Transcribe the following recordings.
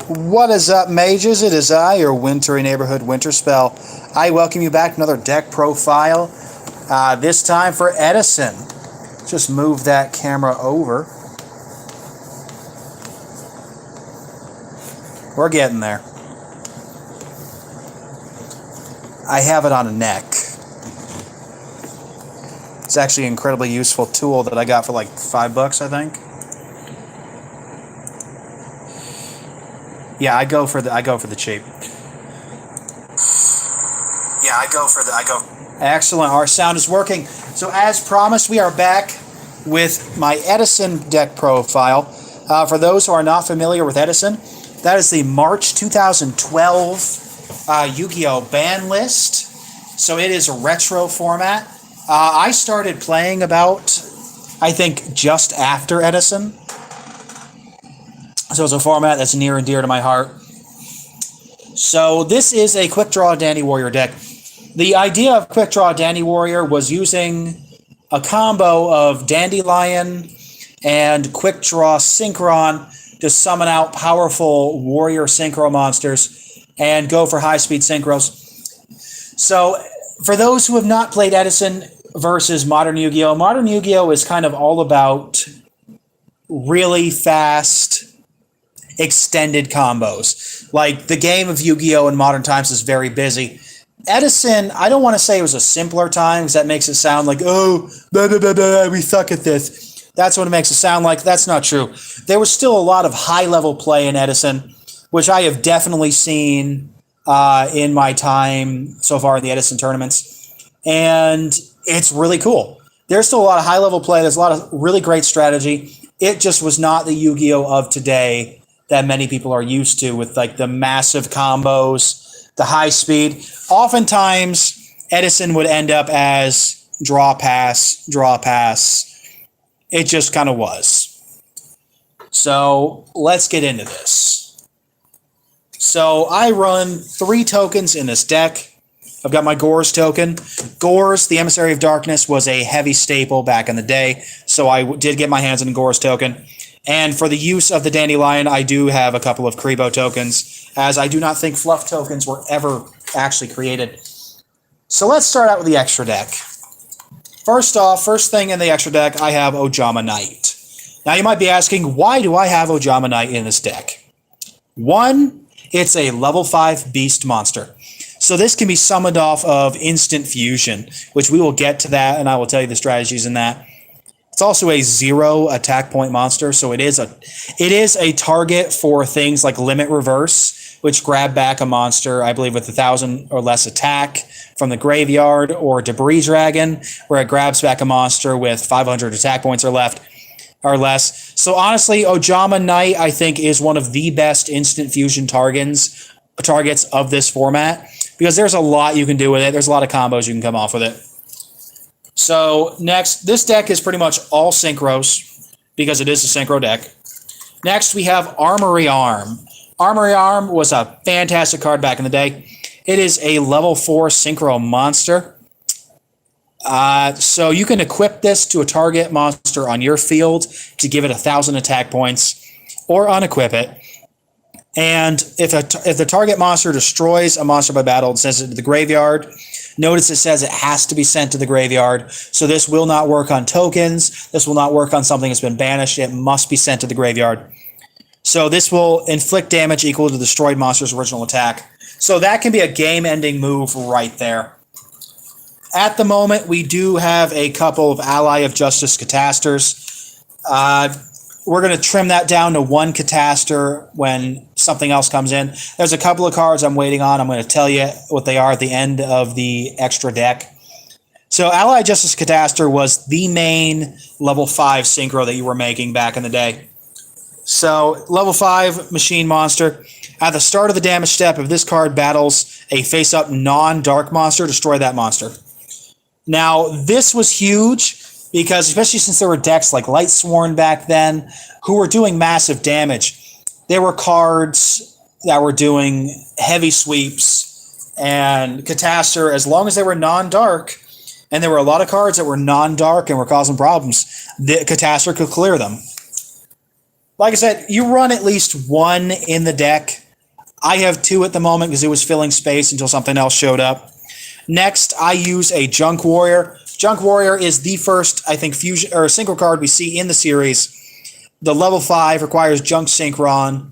What is up, mages? It is I, your wintry neighborhood Winterspell. I welcome you back to another deck profile, this time for Edison. Just move that camera over. We're getting there. I have it on a neck. It's actually an incredibly useful tool that I got for like $5, I think. Yeah, I go for the cheap. Excellent. Our sound is working. So as promised, we are back with my Edison deck profile. For those who are not familiar with Edison, that is the March 2012 Yu-Gi-Oh! Ban list. So it is a retro format. I started playing about, I think, just after Edison. So it's a format that's near and dear to my heart. So this is a Quickdraw Dandywarrior deck. The idea of Quickdraw Dandywarrior was using a combo of Dandelion and Quickdraw Synchron to summon out powerful warrior synchro monsters and go for high-speed synchros. So for those who have not played Edison versus Modern Yu-Gi-Oh! Is kind of all about really fast extended combos. Like, the game of Yu-Gi-Oh! In modern times is very busy. Edison, I don't want to say it was a simpler time, because that makes it sound like, oh, blah, blah, blah, blah, we suck at this. That's what it makes it sound like. That's not true. There was still a lot of high-level play in Edison, which I have definitely seen in my time so far in the Edison tournaments. And it's really cool. There's still a lot of high-level play. There's a lot of really great strategy. It just was not the Yu-Gi-Oh! Of today that many people are used to, with like the massive combos, the high speed. Oftentimes, Edison would end up as draw, pass, draw, pass. It just kind of was. So let's get into this. So I run 3 tokens in this deck. I've got my Gores token. Gores, the Emissary of Darkness, was a heavy staple back in the day, so I did get my hands on a Gores token. And for the use of the Dandelion, I do have a couple of Kribo tokens, as I do not think fluff tokens were ever actually created. So let's start out with the extra deck. First off, first thing in the extra deck, I have Ojama Knight. Now you might be asking, why do I have Ojama Knight in this deck? 1, it's a level 5 beast monster. So this can be summoned off of instant fusion, which we will get to that, and I will tell you the strategies in that. It's also a 0 attack point monster, so it is a target for things like Limit Reverse, which grab back a monster, I believe, with 1,000 or less attack from the graveyard, or Debris Dragon, where it grabs back a monster with 500 attack points or less. So honestly, Ojama Knight, I think, is one of the best instant fusion targets of this format, because there's a lot you can do with it. There's a lot of combos you can come off with it. So next, this deck is pretty much all synchros, because it is a synchro deck. Next, we have Armory Arm. Armory Arm was a fantastic card back in the day. It is a level 4 synchro monster. So you can equip this to a target monster on your field to give it 1,000 attack points, or unequip it. And if the target monster destroys a monster by battle and sends it to the graveyard, notice it says it has to be sent to the graveyard. So this will not work on tokens. This will not work on something that's been banished. It must be sent to the graveyard. So this will inflict damage equal to the destroyed monster's original attack. So that can be a game-ending move right there. At the moment, we do have a couple of Ally of Justice Catasters. We're going to trim that down to 1 Cataster when something else comes in. There's a couple of cards I'm waiting on. I'm going to tell you what they are at the end of the extra deck. So Ally Justice Cataster was the main level 5 synchro that you were making back in the day. So level 5 machine monster. At the start of the damage step, if this card battles a face-up non-dark monster, destroy that monster. Now, this was huge, because especially since there were decks like Lightsworn back then, who were doing massive damage. There were cards that were doing heavy sweeps, and Cataster, as long as they were non-dark, and there were a lot of cards that were non-dark and were causing problems, the Cataster could clear them. Like I said, you run at least 1 in the deck. I have 2 at the moment because it was filling space until something else showed up. Next, I use a Junk Warrior. Junk Warrior is the first, I think, fusion or synchro card we see in the series. The level 5 requires Junk Synchron.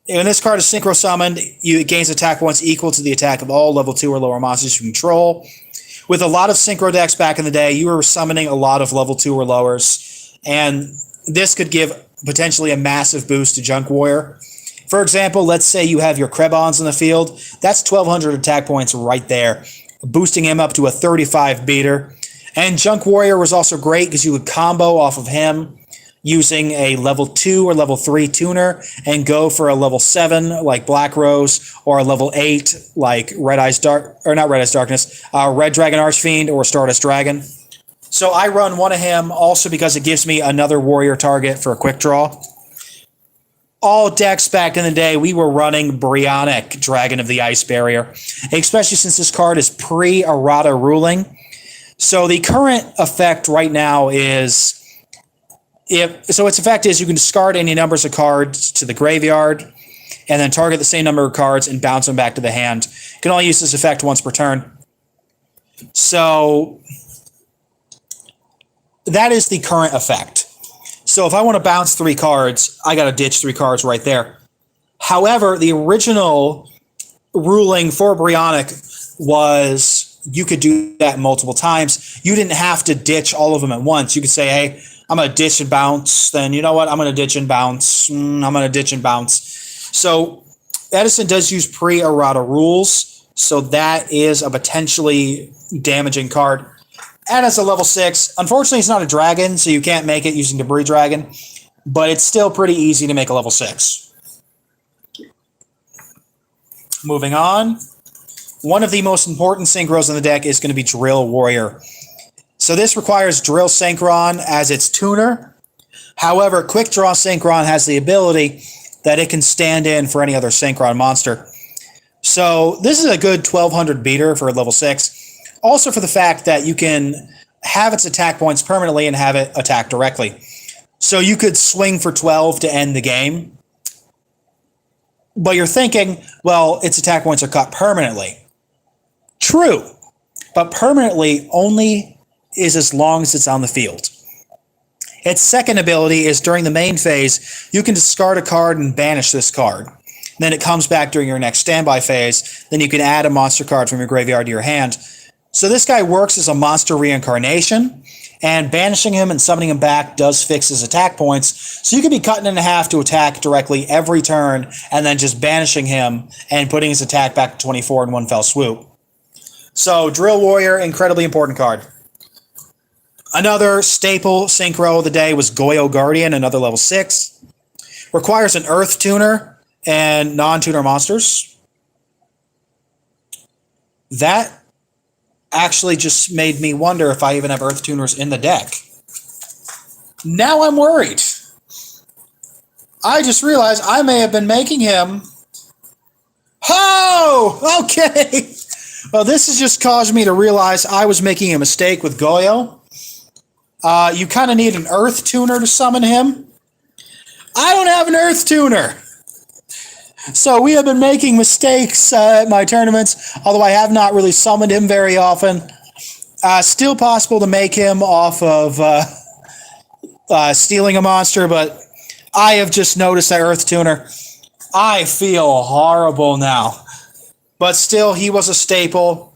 When this card is synchro summoned, it gains attack points equal to the attack of all level 2 or lower monsters you control. With a lot of synchro decks back in the day, you were summoning a lot of level 2 or lowers, and this could give potentially a massive boost to Junk Warrior. For example, let's say you have your Krebons in the field. That's 1,200 attack points right there, boosting him up to a 35 beater. And Junk Warrior was also great because you would combo off of him using a level 2 or level 3 tuner and go for a level 7 like Black Rose or a level 8 like Red Dragon Archfiend or Stardust Dragon. So I run one of him also because it gives me another warrior target for a quick draw. All decks back in the day, we were running Brionac, Dragon of the Ice Barrier, especially since this card is pre-errata ruling. So the current effect right now is its effect is you can discard any numbers of cards to the graveyard and then target the same number of cards and bounce them back to the hand. You can only use this effect once per turn. So that is the current effect. So if I want to bounce 3 cards, I got to ditch 3 cards right there. However, the original ruling for Brionac was you could do that multiple times. You didn't have to ditch all of them at once. You could say, hey, I'm going to ditch and bounce. Then you know what? I'm going to ditch and bounce. I'm going to ditch and bounce. So Edison does use pre-errata rules. So that is a potentially damaging card. And it's a level 6. Unfortunately, it's not a dragon, so you can't make it using Debris Dragon. But it's still pretty easy to make a level 6. Moving on. One of the most important synchros in the deck is going to be Drill Warrior. So this requires Drill Synchron as its tuner. However, Quickdraw Synchron has the ability that it can stand in for any other Synchron monster. So this is a good 1,200 beater for level 6. Also for the fact that you can have its attack points permanently and have it attack directly. So you could swing for 12 to end the game. But you're thinking, well, its attack points are cut permanently. True. But permanently only is as long as it's on the field. Its second ability is during the main phase, you can discard a card and banish this card. Then it comes back during your next standby phase. Then you can add a monster card from your graveyard to your hand. So this guy works as a monster reincarnation, and banishing him and summoning him back does fix his attack points. So you can be cutting in half to attack directly every turn, and then just banishing him and putting his attack back to 24 in one fell swoop. So Drill Warrior, incredibly important card. Another staple synchro of the day was Goyo Guardian, another level 6. Requires an Earth Tuner and non-tuner monsters. That actually just made me wonder if I even have Earth Tuners in the deck. Now I'm worried. I just realized I may have been making him. Oh, okay. Well, this has just caused me to realize I was making a mistake with Goyo. You kind of need an Earth Tuner to summon him. I don't have an Earth Tuner. So we have been making mistakes at my tournaments, although I have not really summoned him very often. Still possible to make him off of stealing a monster, but I have just noticed that Earth Tuner. I feel horrible now. But still, he was a staple.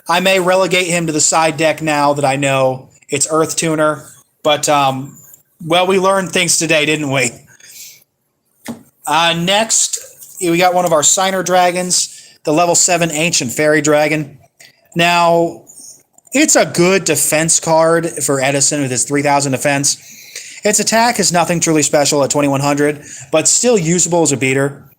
I may relegate him to the side deck now that I know it's Earth Tuner. But, well, we learned things today, didn't we? Next, we got one of our Signer Dragons, the level 7 Ancient Fairy Dragon. Now, it's a good defense card for Edison with his 3,000 defense. Its attack is nothing truly special at 2,100, but still usable as a beater.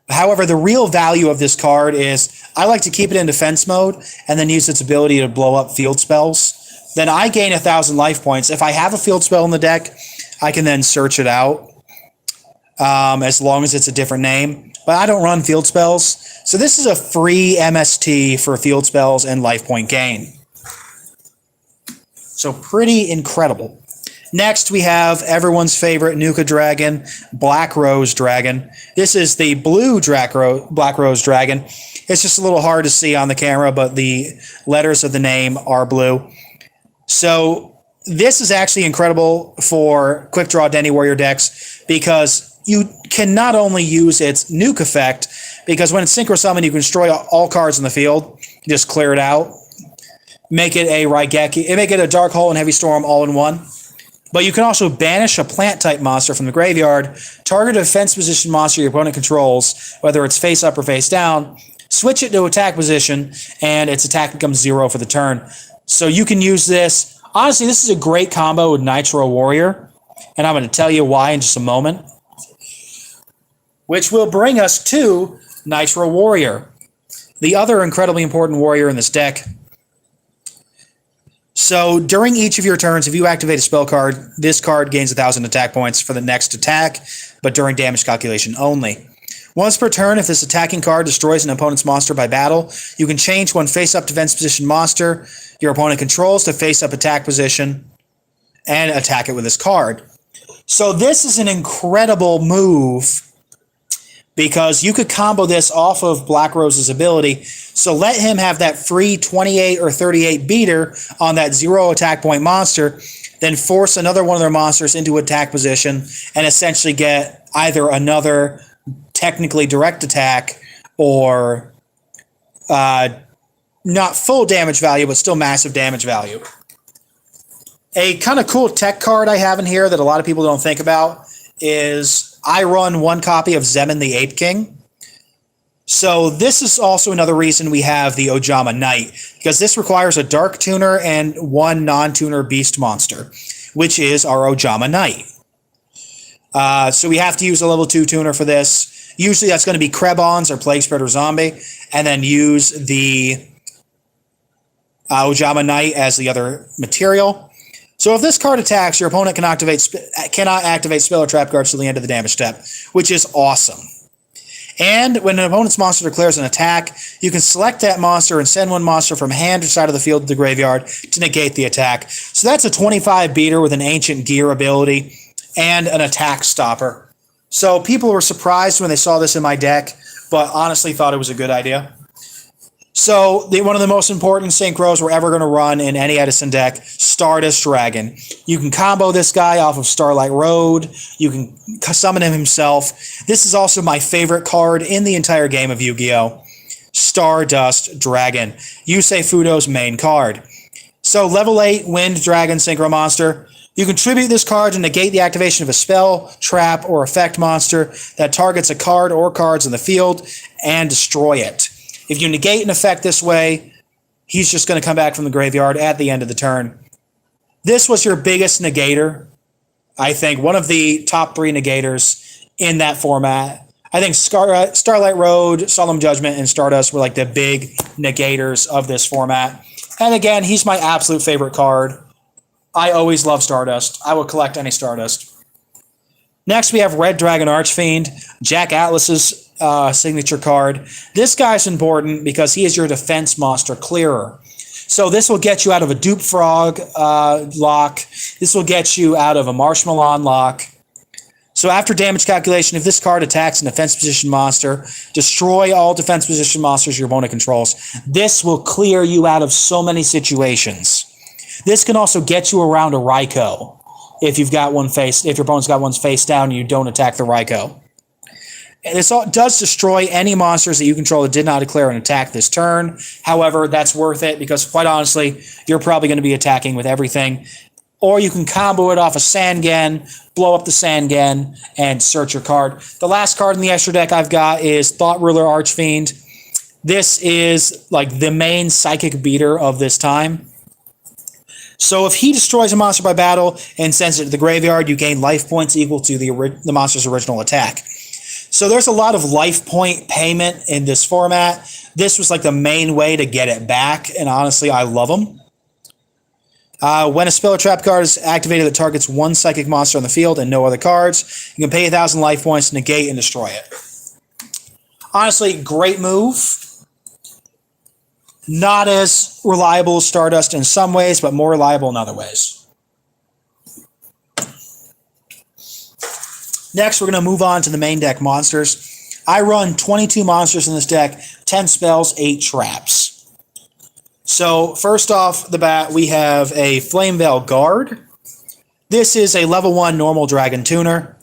However, the real value of this card is I like to keep it in defense mode and then use its ability to blow up field spells. Then I gain 1,000 life points. If I have a field spell in the deck, I can then search it out as long as it's a different name. But I don't run field spells. So this is a free MST for field spells and life point gain. So pretty incredible. Next, we have everyone's favorite Nuka Dragon, Black Rose Dragon. This is the blue Black Rose Dragon. It's just a little hard to see on the camera, but the letters of the name are blue. So this is actually incredible for Quickdraw Dandywarrior decks because you can not only use its nuke effect, because when it's synchro summon, you can destroy all cards in the field. You just clear it out. Make it a Raigeki, make it a Dark Hole and Heavy Storm all in one. But you can also banish a plant-type monster from the graveyard, target a defense position monster your opponent controls, whether it's face up or face down, switch it to attack position, and its attack becomes 0 for the turn. So you can use this. Honestly, this is a great combo with Nitro Warrior, and I'm going to tell you why in just a moment. Which will bring us to Nitro Warrior, the other incredibly important warrior in this deck. So during each of your turns, if you activate a spell card, this card gains 1,000 attack points for the next attack, but during damage calculation only. Once per turn, if this attacking card destroys an opponent's monster by battle, you can change one face-up defense position monster your opponent controls to face-up attack position and attack it with this card. So this is an incredible move because you could combo this off of Black Rose's ability. So let him have that free 28 or 38 beater on that 0 attack point monster, then force another one of their monsters into attack position and essentially get either another technically direct attack or not full damage value, but still massive damage value. A kind of cool tech card I have in here that a lot of people don't think about is I run one copy of Zemin the Ape King. So this is also another reason we have the Ojama Knight, because this requires a Dark Tuner and one non-tuner beast monster, which is our Ojama Knight. So we have to use a level 2 tuner for this. Usually that's going to be Krebons or Plague Spreader Zombie, and then use the Ojama Knight as the other material. So if this card attacks, your opponent cannot activate spell or trap cards till the end of the damage step, which is awesome. And when an opponent's monster declares an attack, you can select that monster and send one monster from hand or side of the field to the graveyard to negate the attack. So that's a 25 beater with an Ancient Gear ability and an attack stopper. So people were surprised when they saw this in my deck, but honestly thought it was a good idea. So one of the most important synchros we're ever going to run in any Edison deck, Stardust Dragon. You can combo this guy off of Starlight Road. You can summon him himself. This is also my favorite card in the entire game of Yu-Gi-Oh! Stardust Dragon. Yusei Fudo's main card. So level 8 Wind Dragon Synchro Monster. You contribute this card to negate the activation of a spell, trap, or effect monster that targets a card or cards in the field and destroy it. If you negate an effect this way, he's just going to come back from the graveyard at the end of the turn. This was your biggest negator. I think one of the top 3 negators in that format. I think Starlight Road, Solemn Judgment, and Stardust were like the big negators of this format. And again, he's my absolute favorite card. I always love Stardust. I will collect any Stardust. Next, we have Red Dragon Archfiend, Jack Atlas's signature card. This guy's important because he is your defense monster clearer. So this will get you out of a Dupe Frog lock. This will get you out of a Marshmallow lock. So after damage calculation, if this card attacks an defense position monster, destroy all defense position monsters your opponent controls. This will clear you out of so many situations. This can also get you around a Raikou if your opponent's got one face down and you don't attack the Raikou. And this does destroy any monsters that you control that did not declare an attack this turn. However, that's worth it because, quite honestly, you're probably going to be attacking with everything. Or you can combo it off a Sangen, blow up the Sangen, and search your card. The last card in the extra deck I've got is Thought Ruler Archfiend. This is like the main psychic beater of this time. So if he destroys a monster by battle and sends it to the graveyard, you gain life points equal to the monster's original attack. So there's a lot of life point payment in this format. This was like the main way to get it back, and honestly, I love them. When a spell or trap card is activated that targets one psychic monster on the field and no other cards, you can pay 1,000 life points to negate and destroy it. Honestly, great move. Not as reliable as Stardust in some ways, but more reliable in other ways. Next, we're going to move on to the main deck monsters. I run 22 monsters in this deck, 10 spells, 8 traps. So first off the bat, we have a Flameveil Guard. This is a level 1 normal dragon tuner.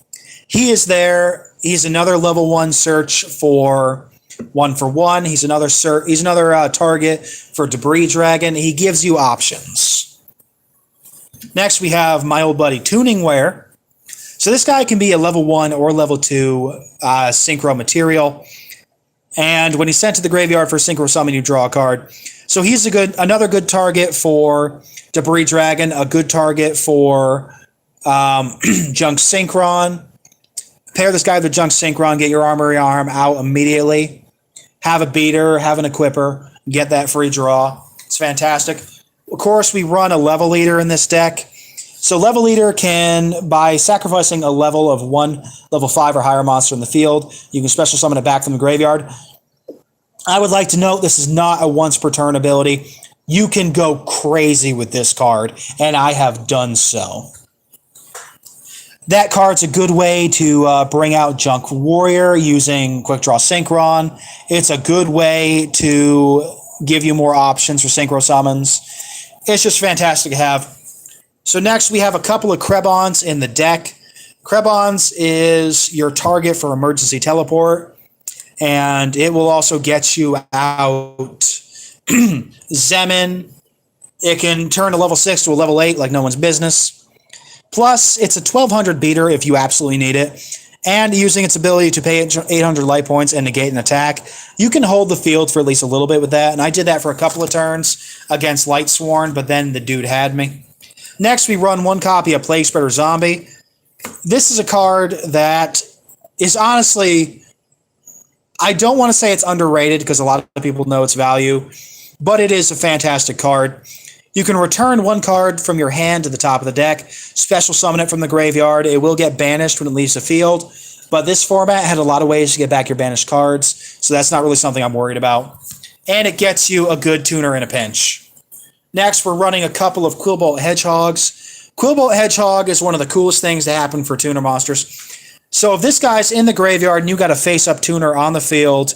He is there. He's another level 1 search for 1-for-1. He's another target for Debris Dragon. He gives you options. Next, we have my old buddy Tuningware. So this guy can be a level 1 or level 2 synchro material. And when he's sent to the graveyard for synchro summon, you draw a card. So he's another good target for Debris Dragon, a good target for Junk Synchron. Pair this guy with Junk Synchron, get your Armory Arm out immediately. Have a beater, have an equipper, get that free draw. It's fantastic. Of course, we run a level leader in this deck. So level leader can, by sacrificing a level of 1 level 5 or higher monster in the field, you can special summon it back from the graveyard. I would like to note this is not a once per turn ability. You can go crazy with this card, and I have done so. That card's a good way to bring out Junk Warrior using Quickdraw Synchron. It's a good way to give you more options for synchro summons. It's just fantastic to have. So next we have a couple of Krebons in the deck. Krebons is your target for emergency teleport, and it will also get you out Zemin. It can turn a level 6 to a level 8 like no one's business. Plus, it's a 1200 beater if you absolutely need it. And using its ability to pay 800 life points and negate an attack, you can hold the field for at least a little bit with that. And I did that for a couple of turns against Lightsworn, but then the dude had me. Next, we run 1 copy of Plague Spreader Zombie. This is a card that is honestly, I don't want to say it's underrated because a lot of people know its value, but it is a fantastic card. You can return 1 card from your hand to the top of the deck, special summon it from the graveyard. It will get banished when it leaves the field, but this format had a lot of ways to get back your banished cards, so that's not really something I'm worried about. And it gets you a good tuner in a pinch. Next, we're running a couple of Quillbolt Hedgehogs. Quillbolt Hedgehog is one of the coolest things to happen for tuner monsters. So if this guy's in the graveyard and you got a face-up tuner on the field,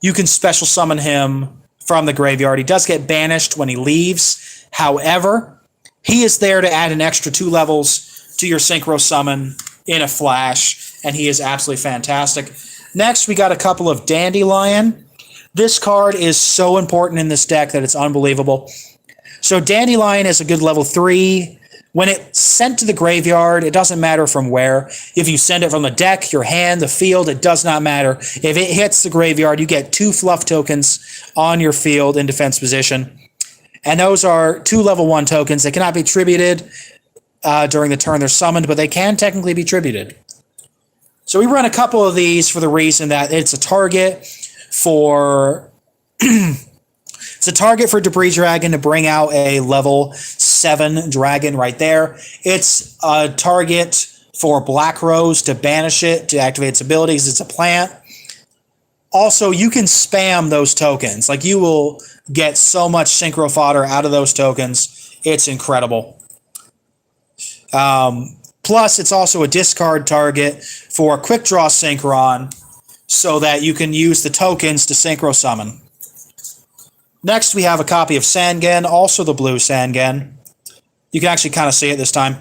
you can special summon him from the graveyard. He does get banished when he leaves. However, he is there to add an extra 2 levels to your synchro summon in a flash, and he is absolutely fantastic. Next, we got a couple of Dandelion. This card is so important in this deck that it's unbelievable. So Dandelion is a good level 3. When it's sent to the graveyard, it doesn't matter from where. If you send it from the deck, your hand, the field, it does not matter. If it hits the graveyard, you get 2 fluff tokens on your field in defense position. And those are 2 level 1 tokens. They cannot be tributed during the turn they're summoned, but they can technically be tributed. So we run a couple of these for the reason that it's a target for it's a target for Debris Dragon to bring out a level 7 dragon right there. It's a target for Black Rose to banish it, to activate its abilities. It's a plant. Also, you can spam those tokens. Like, you will get so much synchro fodder out of those tokens. It's incredible. Plus, it's also a discard target for Quickdraw Synchron so that you can use the tokens to synchro summon. Next, we have a copy of Sangen, also the blue Sangen. You can actually kind of see it this time.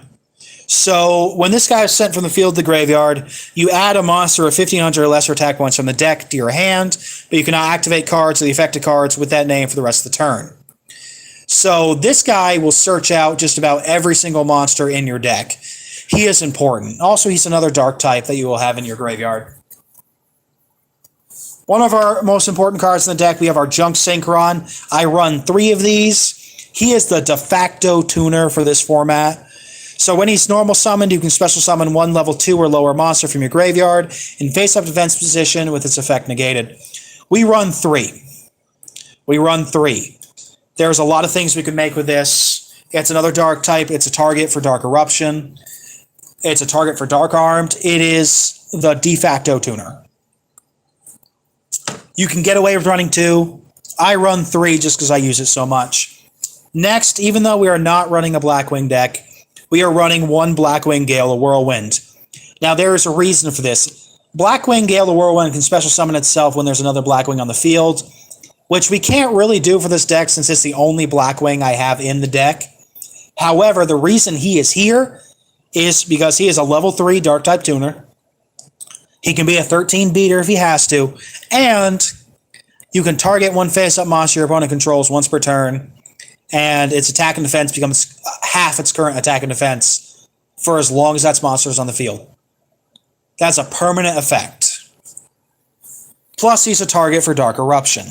So when this guy is sent from the field to the graveyard, you add a monster of 1,500 or lesser attack points from the deck to your hand, but you cannot activate cards or the affected cards with that name for the rest of the turn. So this guy will search out just about every single monster in your deck. He is important. Also, he's another dark type that you will have in your graveyard. One of our most important cards in the deck, we have our Junk Synchron. I run 3 of these. He is the de facto tuner for this format. So when he's normal summoned, you can special summon 1 level 2 or lower monster from your graveyard in face-up defense position with its effect negated. We run 3. There's a lot of things we could make with this. It's another dark type. It's a target for Dark Eruption. It's a target for Dark Armed. It is the de facto tuner. You can get away with running 2. I run 3 just because I use it so much. Next, even though we are not running a Blackwing deck, we are running 1 Blackwing Gale, a Whirlwind. Now, there is a reason for this. Blackwing Gale the Whirlwind can special summon itself when there's another Blackwing on the field, which we can't really do for this deck since it's the only Blackwing I have in the deck. However, the reason he is here is because he is a level 3 Dark-type tuner. He can be a 13 beater if he has to, and you can target one face-up monster your opponent controls once per turn, and its attack and defense becomes half its current attack and defense for as long as that monster is on the field. That's a permanent effect. Plus, he's a target for Dark Eruption.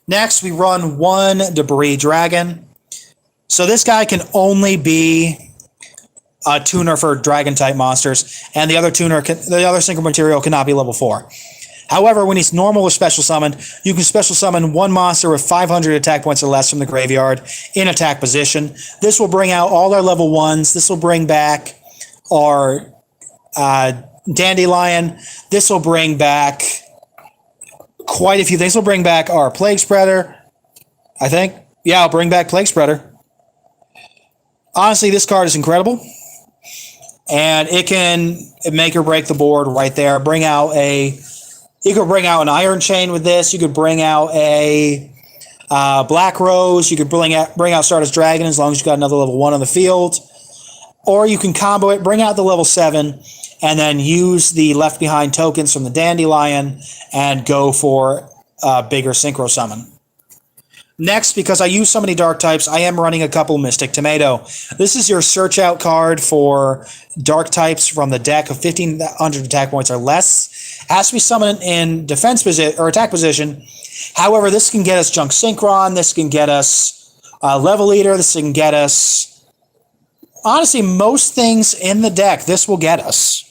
Next, we run one Debris Dragon. So this guy can only be a tuner for Dragon-type monsters, and the other synchro material cannot be level 4. However, when he's normal or special summoned, you can special summon one monster with 500 attack points or less from the graveyard in attack position. This will bring out all our level 1s. This will bring back our Dandelion. This will bring back quite a few things. This will bring back our Plague Spreader, I think. Yeah, I'll bring back Plague Spreader. Honestly, this card is incredible. And it can make or break the board right there. You could bring out an Iron Chain with this. You could bring out a Black Rose. You could bring out Stardust Dragon as long as you got another level 1 on the field. Or you can combo it, bring out the level 7, and then use the Left Behind tokens from the Dandelion and go for a bigger Synchro Summon. Next, because I use so many dark types, I am running a couple Mystic Tomato. This is your search out card for dark types from the deck of 1,500 attack points or less. It has to be summoned in defense position or attack position. However, this can get us Junk Synchron. This can get us Level Eater. This can get us, honestly, most things in the deck. This will get us.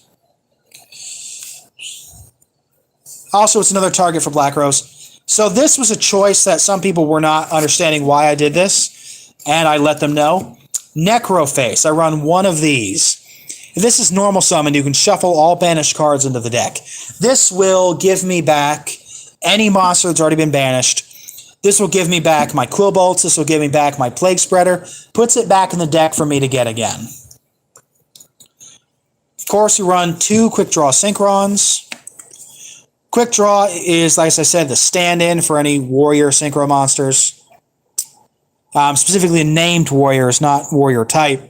Also, it's another target for Black Rose. So this was a choice that some people were not understanding why I did this, and I let them know. Necroface. I run one of these. If this is normal summon, you can shuffle all banished cards into the deck. This will give me back any monster that's already been banished. This will give me back my Quillbolts. This will give me back my Plague Spreader. Puts it back in the deck for me to get again. Of course, you run 2 Quickdraw Synchrons. Quickdraw is, like I said, the stand-in for any warrior synchro monsters. Specifically named warriors, not warrior type.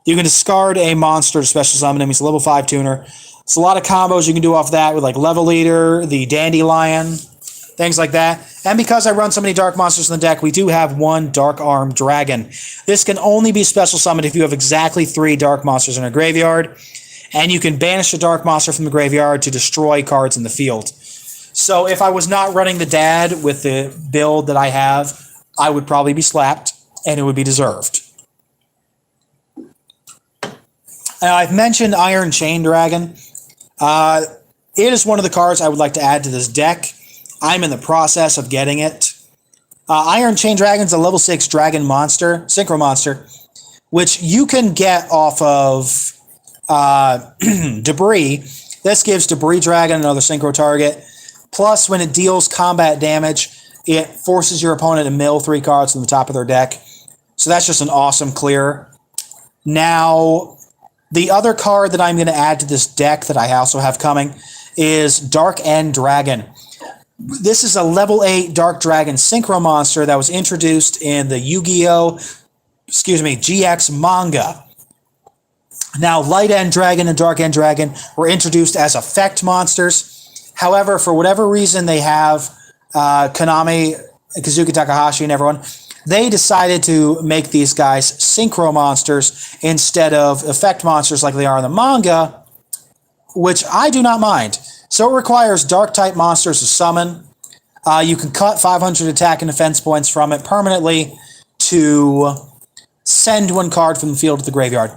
You can discard a monster to special summon him. He's a level 5 tuner. It's a lot of combos you can do off that with like Level Eater, the Dandelion, things like that. And because I run so many dark monsters in the deck, we do have one Dark Arm Dragon. This can only be special summoned if you have exactly 3 dark monsters in a graveyard. And you can banish a dark monster from the graveyard to destroy cards in the field. So if I was not running the dad with the build that I have, I would probably be slapped, and it would be deserved. I've mentioned Iron Chain Dragon. It is one of the cards I would like to add to this deck. I'm in the process of getting it. Iron Chain Dragon is a level 6 dragon monster, synchro monster, which you can get off of Debris. This gives Debris Dragon another synchro target. Plus, when it deals combat damage, it forces your opponent to mill 3 cards from the top of their deck. So that's just an awesome clear. Now, the other card that I'm going to add to this deck that I also have coming is Dark End Dragon. This is a level 8 Dark Dragon synchro monster that was introduced in the Yu-Gi-Oh! GX manga. Now, Light End Dragon and Dark End Dragon were introduced as effect monsters. However, for whatever reason they have, Konami, Kazuki Takahashi, and everyone, they decided to make these guys synchro monsters instead of effect monsters like they are in the manga, which I do not mind. So it requires dark-type monsters to summon. You can cut 500 attack and defense points from it permanently to send one card from the field to the graveyard.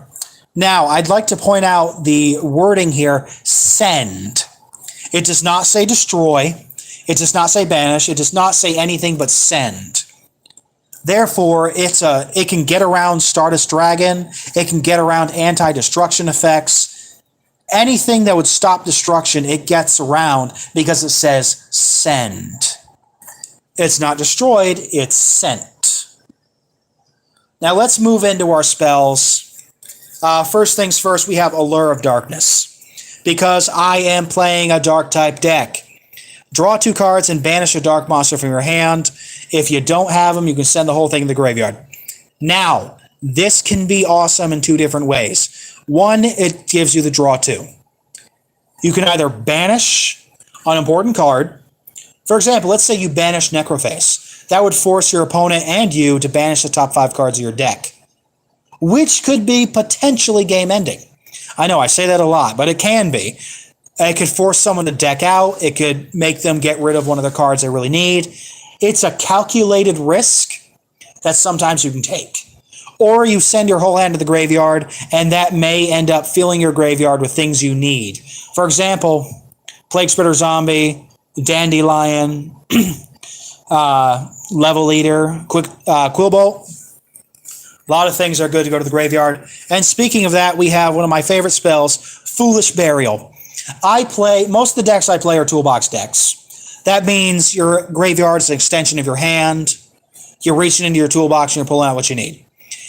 Now, I'd like to point out the wording here, send. It does not say destroy. It does not say banish. It does not say anything but send. Therefore, it can get around Stardust Dragon. It can get around anti-destruction effects. Anything that would stop destruction, it gets around because it says send. It's not destroyed, it's sent. Now let's move into our spells. First things first, we have Allure of Darkness. because I am playing a dark type deck. Draw 2 cards and banish a dark monster from your hand. If you don't have them, you can send the whole thing to the graveyard. Now, this can be awesome in 2 different ways. One, it gives you the draw 2. You can either banish an important card. For example, let's say you banish Necroface. That would force your opponent and you to banish the top 5 cards of your deck, which could be potentially game-ending. I know, I say that a lot, but it can be. It could force someone to deck out. It could make them get rid of one of the cards they really need. It's a calculated risk that sometimes you can take. Or you send your whole hand to the graveyard, and that may end up filling your graveyard with things you need. For example, Plague Splitter Zombie, Dandelion, Level Leader, Quillbolt. A lot of things are good to go to the graveyard. And speaking of that, we have one of my favorite spells, Foolish Burial. Most of the decks I play are toolbox decks. That means your graveyard is an extension of your hand. You're reaching into your toolbox and you're pulling out what you need.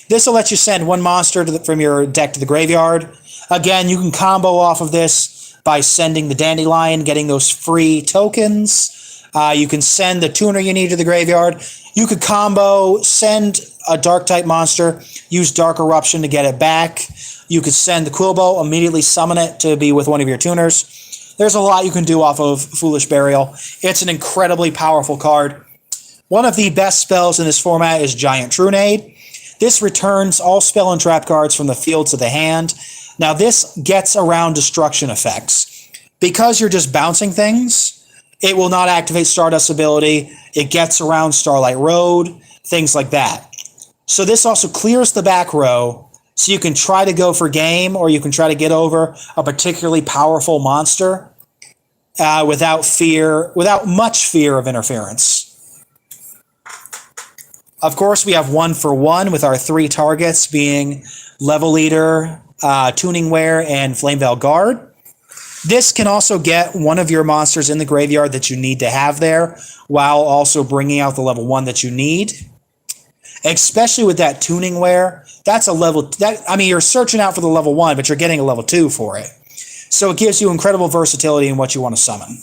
This will let you send 1 monster from your deck to the graveyard. Again, you can combo off of this by sending the Dandelion, getting those free tokens. You can send the tuner you need to the graveyard. You could combo, send a dark type monster, use Dark Eruption to get it back. You could send the Quillbolt, immediately summon it to be with one of your tuners. There's a lot you can do off of Foolish Burial. It's an incredibly powerful card. One of the best spells in this format is Giant Trunade. This returns all spell and trap cards from the field to the hand. Now this gets around destruction effects. Because you're just bouncing things, it will not activate Stardust's ability. It gets around Starlight Road, things like that. So this also clears the back row, so you can try to go for game, or you can try to get over a particularly powerful monster without much fear of interference. Of course, we have 1 for 1 with our 3 targets being Level Leader, Tuning Wear, and Flameveil Guard. This can also get one of your monsters in the graveyard that you need to have there, while also bringing out the level 1 that you need. Especially with that Tuning Wear, that's a level... you're searching out for the level 1, but you're getting a level 2 for it. So it gives you incredible versatility in what you want to summon.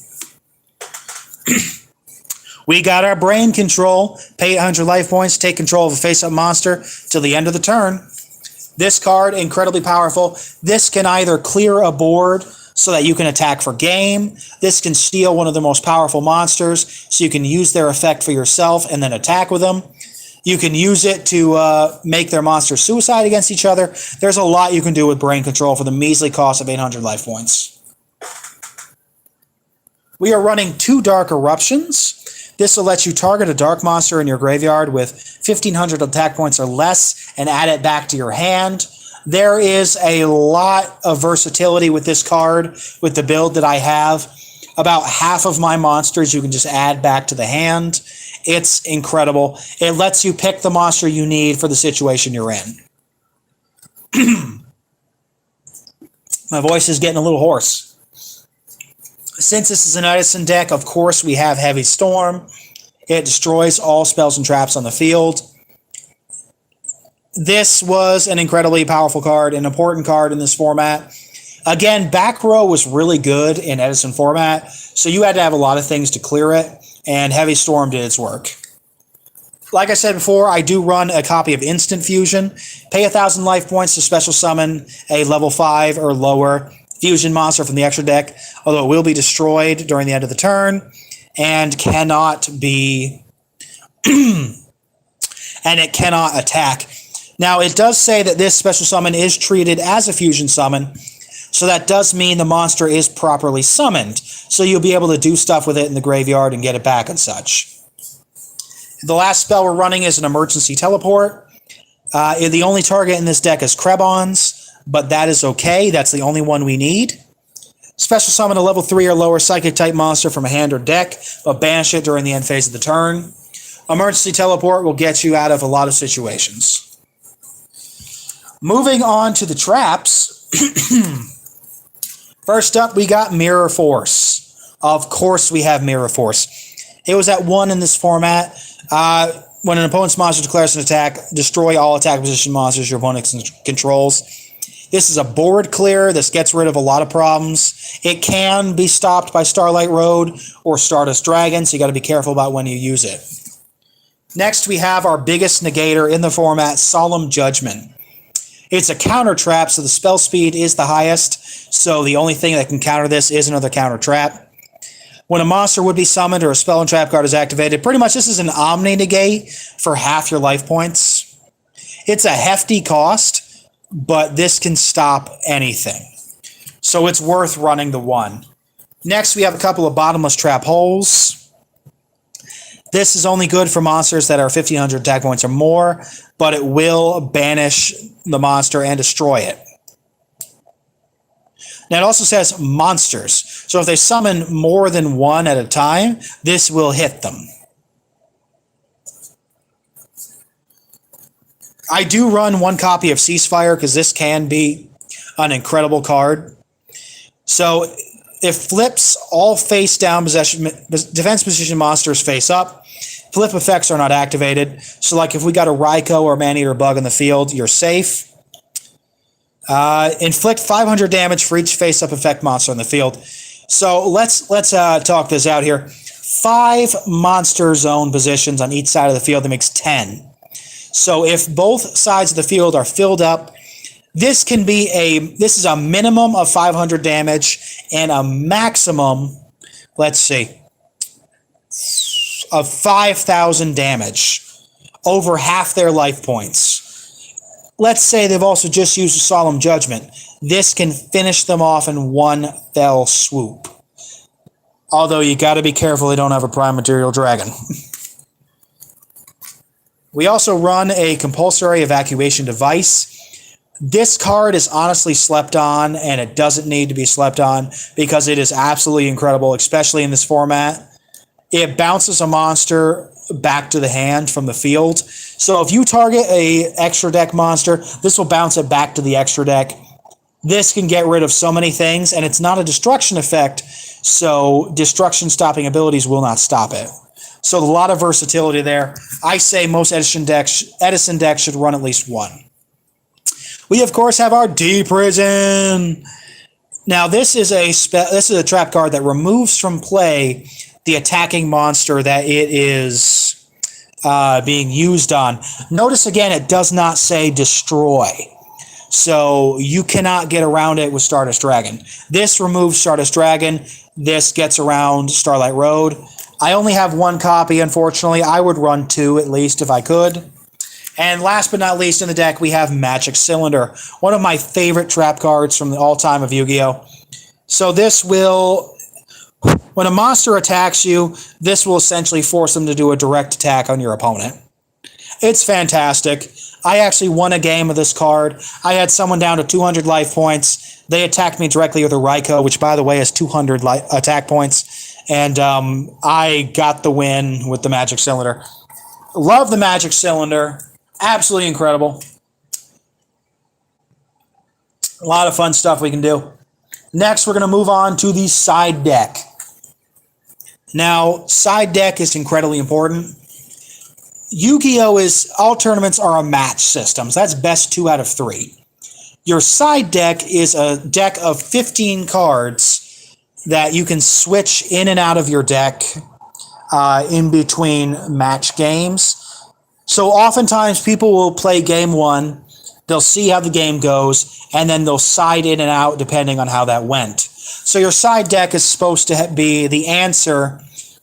We got our Brain Control. Pay 800 life points, take control of a face-up monster till the end of the turn. This card, incredibly powerful. This can either clear a board so that you can attack for game. This can steal one of the most powerful monsters, so you can use their effect for yourself and then attack with them. You can use it to make their monsters suicide against each other. There's a lot you can do with Brain Control for the measly cost of 800 life points. We are running 2 Dark Eruptions. This will let you target a dark monster in your graveyard with 1,500 attack points or less and add it back to your hand. There is a lot of versatility with this card, with the build that I have. About half of my monsters you can just add back to the hand. It's incredible. It lets you pick the monster you need for the situation you're in. My voice is getting a little hoarse. Since this is an Edison deck, of course, we have Heavy Storm. It destroys all spells and traps on the field. This was an incredibly powerful card, an important card in this format. Again, back row was really good in Edison format, so you had to have a lot of things to clear it, and Heavy Storm did its work. Like I said before, I do run a copy of Instant Fusion. Pay 1,000 life points to special summon a level 5 or lower fusion monster from the extra deck, although it will be destroyed during the end of the turn and cannot be and it cannot attack. Now, it does say that this special summon is treated as a fusion summon, so that does mean the monster is properly summoned, so you'll be able to do stuff with it in the graveyard and get it back and such. The last spell we're running is an Emergency Teleport. The only target in this deck is Krebons, but that is okay. That's the only one we need. Special summon a level 3 or lower Psychic-type monster from a hand or deck, but banish it during the end phase of the turn. Emergency Teleport will get you out of a lot of situations. Moving on to the traps. First up, we got Mirror Force. Of course we have Mirror Force. It was at 1 in this format. When an opponent's monster declares an attack, destroy all attack position monsters your opponent controls. This is a board clear. This gets rid of a lot of problems. It can be stopped by Starlight Road or Stardust Dragon, so you got to be careful about when you use it. Next, we have our biggest negator in the format, Solemn Judgment. It's a counter trap, so the spell speed is the highest, so the only thing that can counter this is another counter trap. When a monster would be summoned or a spell and trap card is activated, pretty much this is an Omni negate for half your life points. It's a hefty cost, but this can stop anything. So it's worth running the 1. Next, we have a couple of bottomless trap holes. This is only good for monsters that are 1,500 attack points or more, but it will banish the monster and destroy it. Now, it also says monsters. So if they summon more than 1 at a time, this will hit them. I do run 1 copy of Ceasefire because this can be an incredible card. So it flips all face down defense position monsters face up. Flip effects are not activated. So like if we got a Raikou or Maneater Bug in the field, you're safe. Inflict 500 damage for each face up effect monster in the field. So let's talk this out here. 5 monster zone positions on each side of the field, that makes 10. So if both sides of the field are filled up, this is a minimum of 500 damage and a maximum, let's see, of 5,000 damage over half their life points. Let's say they've also just used a Solemn Judgment. This can finish them off in 1 fell swoop. Although you got to be careful they don't have a Prime Material Dragon. We also run a compulsory evacuation device. This card is honestly slept on, and it doesn't need to be slept on because it is absolutely incredible, especially in this format. It bounces a monster back to the hand from the field. So if you target a extra deck monster, this will bounce it back to the extra deck. This can get rid of so many things, and it's not a destruction effect, so destruction stopping abilities will not stop it. So a lot of versatility there. I say most Edison decks should run at least 1. We, of course, have our D-Prison. Now, this is a trap card that removes from play the attacking monster that it is being used on. Notice, again, it does not say destroy. So you cannot get around it with Stardust Dragon. This removes Stardust Dragon. This gets around Starlight Road. I only have 1 copy, unfortunately. I would run 2 at least if I could. And last but not least in the deck, we have Magic Cylinder, one of my favorite trap cards from the all-time of Yu-Gi-Oh! So this will, when a monster attacks you, this will essentially force them to do a direct attack on your opponent. It's fantastic. I actually won a game of this card. I had someone down to 200 life points. They attacked me directly with a Raikou, which, by the way, has 200 attack points. And I got the win with the Magic Cylinder. Love the Magic Cylinder. Absolutely incredible. A lot of fun stuff we can do. Next, we're going to move on to the side deck. Now, side deck is incredibly important. Yu-Gi-Oh! All tournaments are a match system. So that's best 2 out of 3. Your side deck is a deck of 15 cards that you can switch in and out of your deck in between match games. So oftentimes people will play game 1, they'll see how the game goes, and then they'll side in and out depending on how that went. So your side deck is supposed to be the answer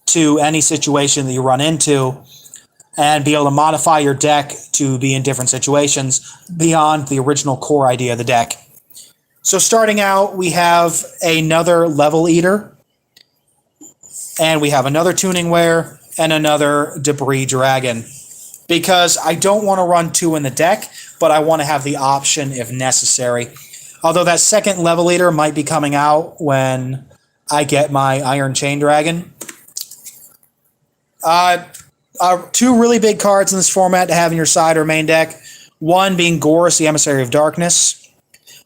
to any situation that you run into and be able to modify your deck to be in different situations beyond the original core idea of the deck. So starting out, we have another Level Eater, and we have another Tuning Wear, and another Debris Dragon. Because I don't want to run 2 in the deck, but I want to have the option if necessary. Although that second Level Eater might be coming out when I get my Iron Chain Dragon. 2 really big cards in this format to have in your side or main deck. One being Gorus, the Emissary of Darkness.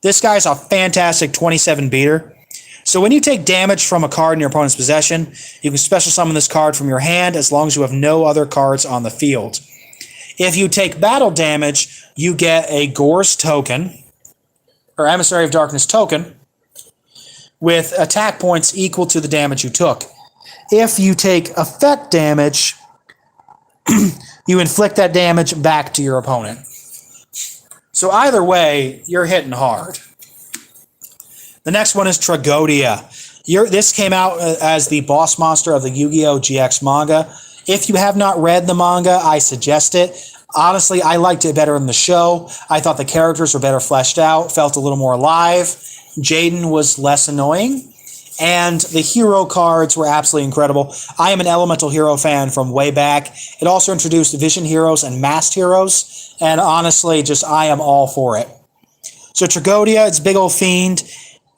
This guy's a fantastic 27 beater. So when you take damage from a card in your opponent's possession, you can special summon this card from your hand as long as you have no other cards on the field. If you take battle damage, you get a Gorus token. or Emissary of Darkness token with attack points equal to the damage you took. If you take effect damage, you inflict that damage back to your opponent. So either way, you're hitting hard. The next one is Tragodia. This came out as the boss monster of the Yu-Gi-Oh! GX manga. If you have not read the manga, I suggest it. Honestly, I liked it better in the show. I thought the characters were better fleshed out, felt a little more alive. Jaden was less annoying. And the hero cards were absolutely incredible. I am an Elemental Hero fan from way back. It also introduced Vision Heroes and Masked Heroes. And honestly, I am all for it. So Tragodia, it's big old fiend.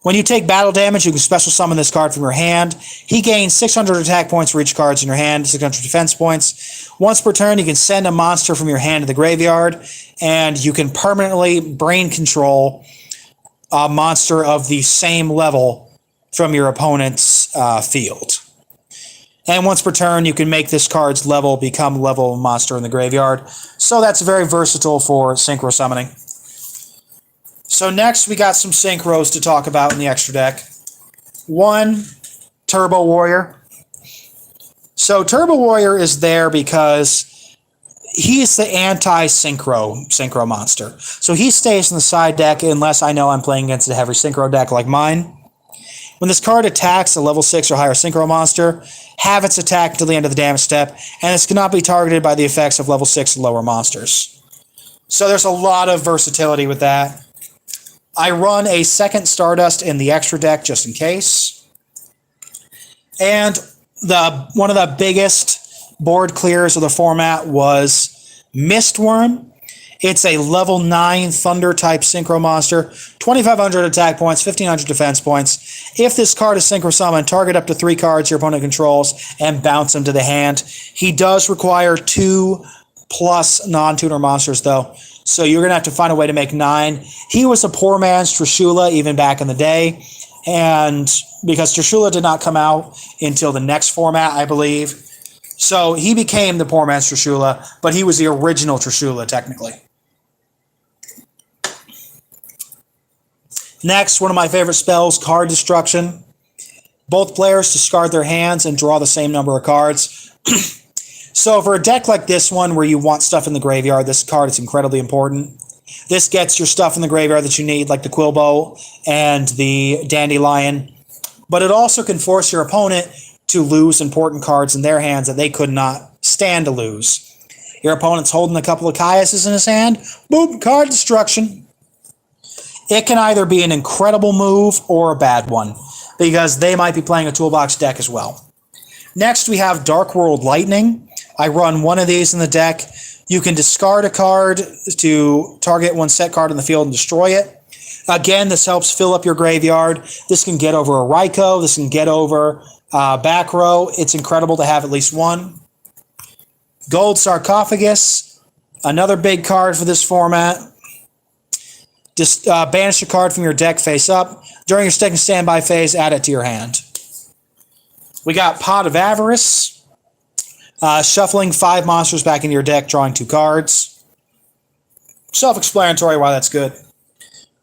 When you take battle damage, you can special summon this card from your hand. He gains 600 attack points for each card in your hand, 600 defense points. Once per turn, you can send a monster from your hand to the graveyard, and you can permanently brain control a monster of the same level from your opponent's field. And once per turn, you can make this card's level become level monster in the graveyard. So that's very versatile for synchro summoning. So next, we got some synchros to talk about in the extra deck. One, Turbo Warrior. So Turbo Warrior is there because he's the anti-synchro monster. So he stays in the side deck unless I know I'm playing against a heavy synchro deck like mine. When this card attacks a level 6 or higher synchro monster, have its attack until the end of the damage step, and this cannot be targeted by the effects of level 6 and lower monsters. So there's a lot of versatility with that. I run a second Stardust in the extra deck just in case. And one of the biggest board clears of the format was Mistworm. It's a level 9 Thunder-type Synchro monster, 2,500 attack points, 1,500 defense points. If this card is Synchro Summoned, target up to 3 cards your opponent controls and bounce them to the hand. He does require 2+ non-tuner monsters, though, so you're going to have to find a way to make 9. He was a poor man's Trishula even back in the day, and because Trishula did not come out until the next format, I believe, so he became the poor man's Trishula, but he was the original Trishula, technically. Next, one of my favorite spells, Card Destruction. Both players discard their hands and draw the same number of cards. So for a deck like this one where you want stuff in the graveyard, this card is incredibly important. This gets your stuff in the graveyard that you need, like the Quillbow and the Dandelion. But it also can force your opponent to lose important cards in their hands that they could not stand to lose. Your opponent's holding a couple of Caiuses in his hand. Boom, Card Destruction. It can either be an incredible move or a bad one, because they might be playing a toolbox deck as well. Next, we have Dark World Lightning. I run one of these in the deck. You can discard a card to target one set card in the field and destroy it. Again, this helps fill up your graveyard. This can get over a Raikou. This can get over back row. It's incredible to have at least one. Gold Sarcophagus, another big card for this format. Just banish a card from your deck face up. During your second standby phase, add it to your hand. We got Pot of Avarice. Shuffling 5 monsters back into your deck, drawing 2 cards. Self-explanatory why that's good.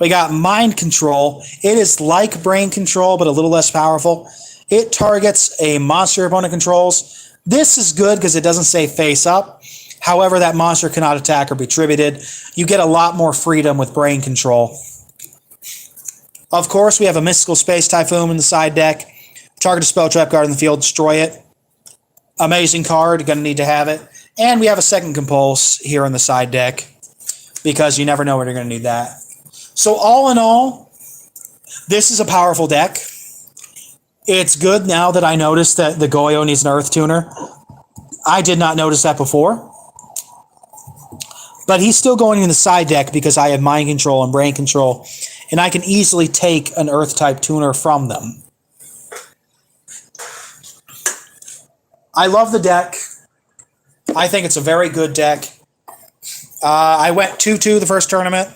We got Mind Control. It is like Brain Control, but a little less powerful. It targets a monster your opponent controls. This is good because it doesn't say face up. However, that monster cannot attack or be tributed. You get a lot more freedom with Brain Control. Of course, we have a Mystical Space Typhoon in the side deck. Target a spell trap card in the field, destroy it. Amazing card, you're going to need to have it. And we have a second Compulse here on the side deck, because you never know when you're going to need that. So all in all, this is a powerful deck. It's good now that I noticed that the Goyo needs an Earth Tuner. I did not notice that before. But he's still going in the side deck because I have Mind Control and Brain Control, and I can easily take an Earth-type tuner from them. I love the deck. I think it's a very good deck. I went 2-2 the first tournament.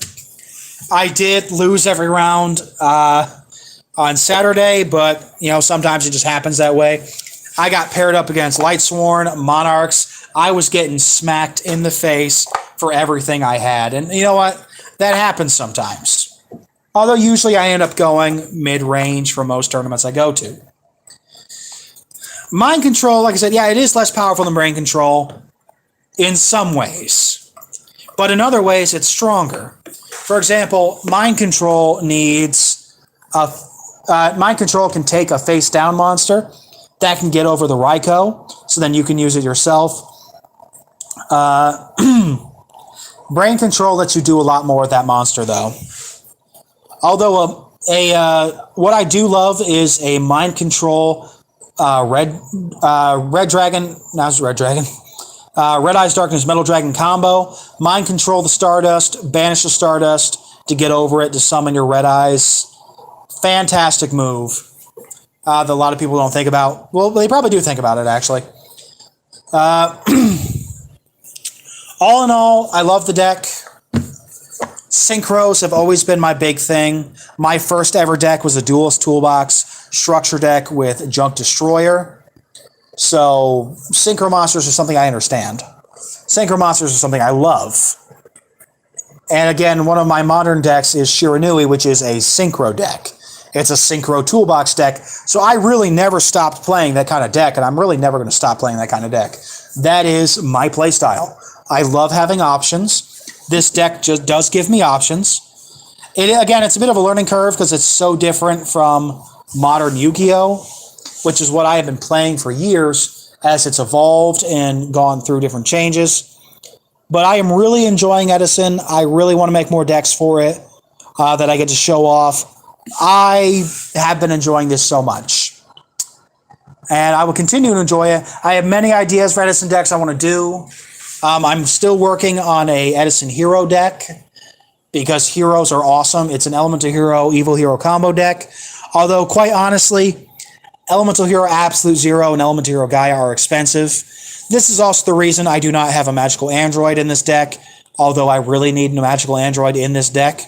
I did lose every round on Saturday, but sometimes it just happens that way. I got paired up against Lightsworn, Monarchs. I was getting smacked in the face for everything I had. And you know what? That happens sometimes. Although usually I end up going mid-range for most tournaments I go to. Mind control, like I said, yeah, it is less powerful than brain control in some ways. But in other ways, it's stronger. For example, mind control mind control can take a face-down monster that can get over the Raikou, so then you can use it yourself. Brain control lets you do a lot more with that monster, though. Although what I do love is a mind control red dragon, not red dragon, red eyes darkness metal dragon combo. Mind control the Stardust, banish the Stardust to get over it to summon your red eyes. Fantastic move that a lot of people don't think about. Well, they probably do think about it actually. All in all, I love the deck. Synchros have always been my big thing. My first ever deck was a Duelist Toolbox structure deck with Junk Destroyer. So, Synchro Monsters are something I understand. Synchro Monsters are something I love. And again, one of my modern decks is Shiranui, which is a Synchro deck. It's a Synchro Toolbox deck. So I really never stopped playing that kind of deck, and I'm really never going to stop playing that kind of deck. That is my playstyle. I love having options. This deck just does give me options. Again, it's a bit of a learning curve because it's so different from modern Yu-Gi-Oh!, which is what I have been playing for years as it's evolved and gone through different changes. But I am really enjoying Edison. I really want to make more decks for it that I get to show off. I have been enjoying this so much. And I will continue to enjoy it. I have many ideas for Edison decks I want to do. I'm still working on a Edison Hero deck because heroes are awesome. It's an Elemental Hero, Evil Hero combo deck. Although, quite honestly, Elemental Hero Absolute Zero and Elemental Hero Gaia are expensive. This is also the reason I do not have a Magical Android in this deck, although I really need a Magical Android in this deck.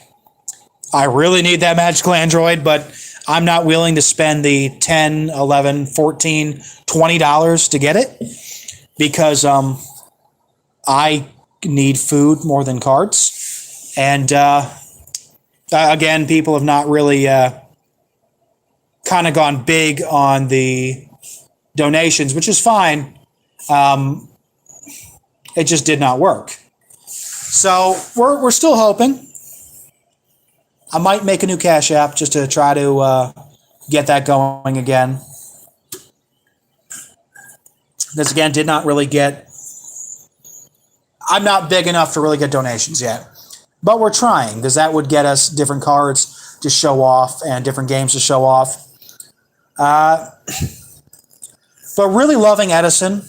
I really need that Magical Android, but I'm not willing to spend the $10, $11, $14, $20 to get it because I need food more than cards. And again, people have not really kind of gone big on the donations, which is fine. It just did not work. So we're still hoping. I might make a new Cash App just to try to get that going again. This again did not really get... I'm not big enough to really get donations yet. But we're trying, because that would get us different cards to show off and different games to show off. But really loving Edison.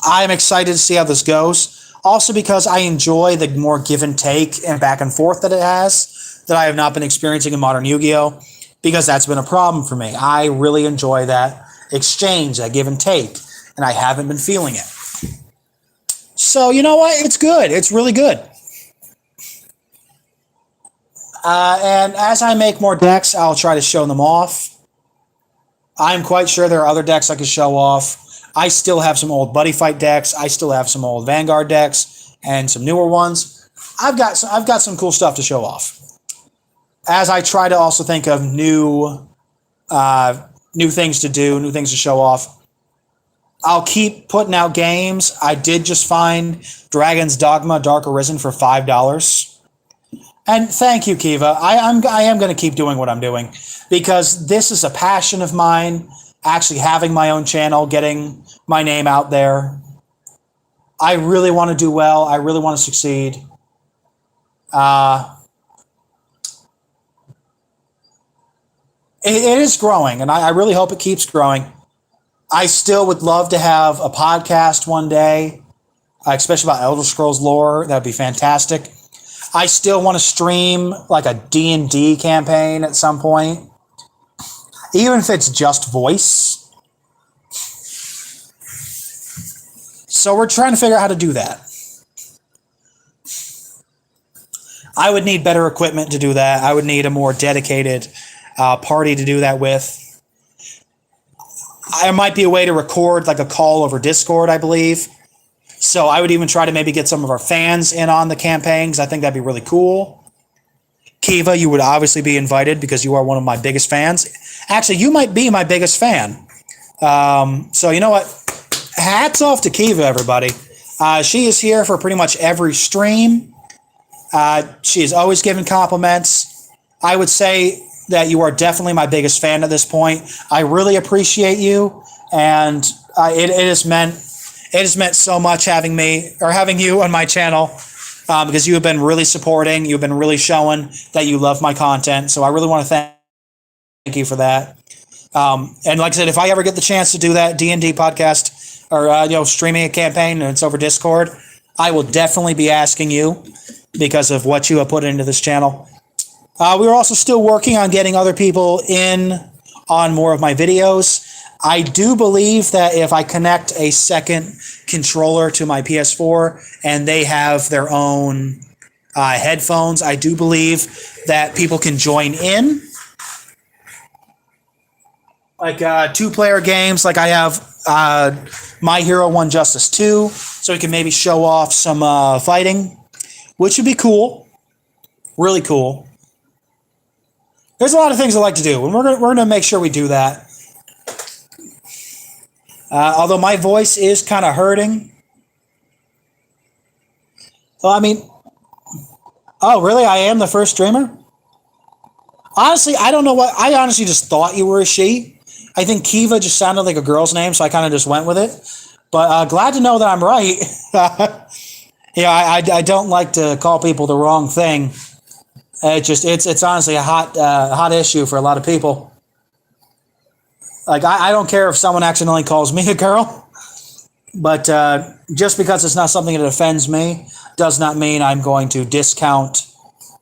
I'm excited to see how this goes. Also because I enjoy the more give and take and back and forth that it has that I have not been experiencing in modern Yu-Gi-Oh! Because that's been a problem for me. I really enjoy that exchange, that give and take, and I haven't been feeling it. So, you know what? It's good. It's really good. And as I make more decks, I'll try to show them off. I'm quite sure there are other decks I could show off. I still have some old Buddy Fight decks. I still have some old Vanguard decks and some newer ones. I've got some cool stuff to show off. As I try to also think of new things to do, new things to show off. I'll keep putting out games. I did just find Dragon's Dogma Dark Arisen for $5. And thank you, Kiva. I am going to keep doing what I'm doing because this is a passion of mine. Actually having my own channel, getting my name out there. I really want to do well. I really want to succeed. It is growing, and I really hope it keeps growing. I still would love to have a podcast one day, especially about Elder Scrolls lore. That would be fantastic. I still want to stream like a D&D campaign at some point. Even if it's just voice. So we're trying to figure out how to do that. I would need better equipment to do that. I would need a more dedicated party to do that with. There might be a way to record like a call over Discord, I believe. So I would even try to maybe get some of our fans in on the campaign because I think that'd be really cool. Kiva, you would obviously be invited because you are one of my biggest fans. Actually, you might be my biggest fan. So you know what? Hats off to Kiva, everybody. She is here for pretty much every stream. She is always giving compliments. I would say that you are definitely my biggest fan at this point. I really appreciate you, and it has meant so much having you on my channel, because you have been really supporting. You've been really showing that you love my content. So I really want to thank you for that. And like I said, if I ever get the chance to do that D&D podcast or streaming a campaign and it's over Discord, I will definitely be asking you because of what you have put into this channel. We're also still working on getting other people in on more of my videos. I do believe that if I connect a second controller to my PS4 and they have their own headphones, I do believe that people can join in. Like two-player games, like I have My Hero 1 Justice 2, so we can maybe show off some fighting, which would be cool. Really cool. There's a lot of things I like to do, and we're gonna make sure we do that. Although my voice is kind of hurting. Well, I mean, oh, really? I am the first streamer? Honestly, I don't know what. I honestly just thought you were a she. I think Kiva just sounded like a girl's name, so I kind of just went with it. But glad to know that I'm right. I don't like to call people the wrong thing. It's honestly a hot issue for a lot of people. Like I don't care if someone accidentally calls me a girl, but just because it's not something that offends me does not mean I'm going to discount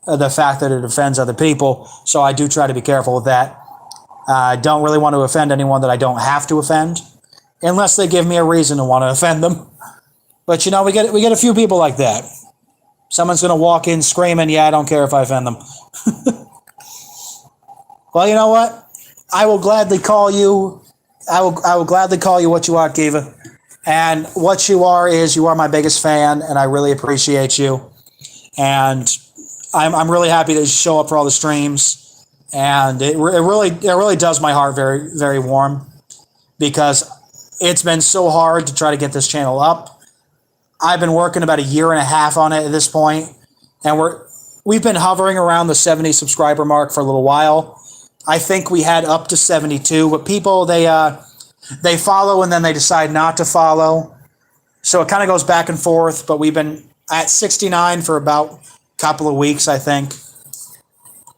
the fact that it offends other people. So I do try to be careful with that. I don't really want to offend anyone that I don't have to offend, unless they give me a reason to want to offend them. But we get a few people like that. Someone's going to walk in screaming, "Yeah, I don't care if I offend them." Well, you know what? I will gladly call you. I will gladly call you what you are, Kiva. And what you are is you are my biggest fan, and I really appreciate you. And I'm really happy to show up for all the streams. And it really does my heart very, very warm, because it's been so hard to try to get this channel up. I've been working about 1.5 years on it at this point, and we've been hovering around the 70 subscriber mark for a little while. I think we had up to 72, but people they follow and then they decide not to follow, so it kind of goes back and forth. But we've been at 69 for about a couple of weeks, I think.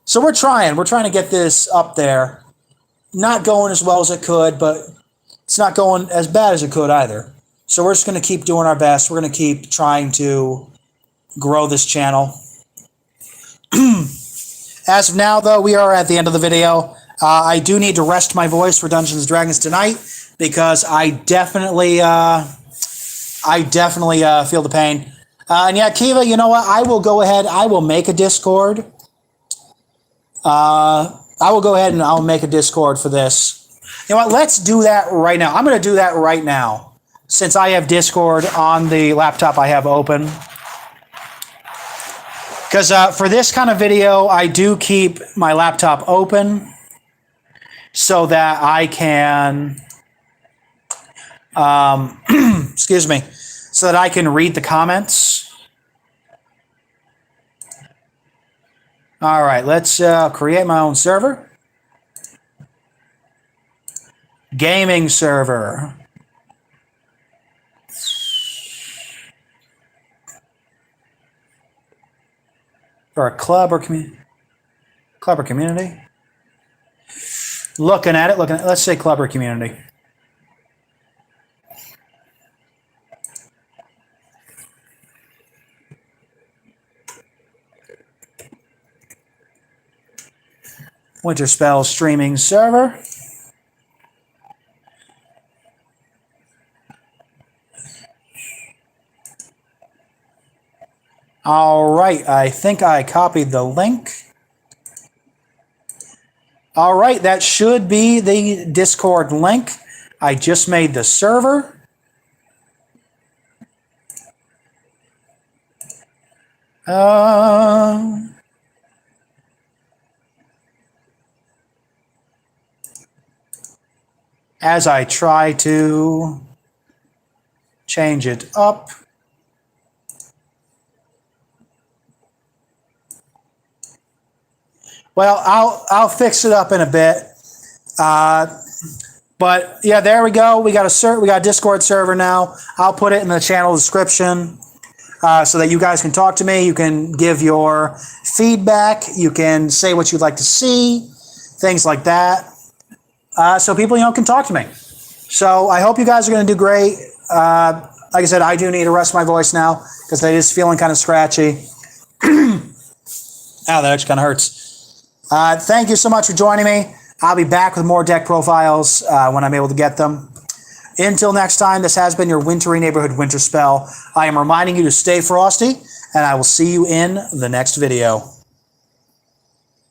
So we're trying to get this up there. Not going as well as it could, but it's not going as bad as it could either. So we're just going to keep doing our best. We're going to keep trying to grow this channel. As of now, though, we are at the end of the video. I do need to rest my voice for Dungeons & Dragons tonight, because I definitely feel the pain. And yeah, Kiva, you know what? I will go ahead. I will make a Discord. I will go ahead and I'll make a Discord for this. You know what? Let's do that right now. I'm going to do that right now, since I have Discord on the laptop I have open. Because for this kind of video, I do keep my laptop open so that I can, excuse me, so that I can read the comments. All right, let's create my own server. Gaming server. For a club or community. Looking at it, let's say club or community. Winterspell streaming server. All right, I think I copied the link. All right, that should be the Discord link. I just made the server. as I try to change it up. Well, I'll fix it up in a bit. But yeah, there we go. We got a Discord server now. I'll put it in the channel description so that you guys can talk to me. You can give your feedback. You can say what you'd like to see, things like that. So people, can talk to me. So I hope you guys are going to do great. Like I said, I do need to rest my voice now because it is feeling kind of scratchy. Ow, that actually kind of hurts. Thank you so much for joining me. I'll be back with more deck profiles when I'm able to get them. Until next time, this has been your Wintry Neighborhood Winter Spell. I am reminding you to stay frosty, and I will see you in the next video.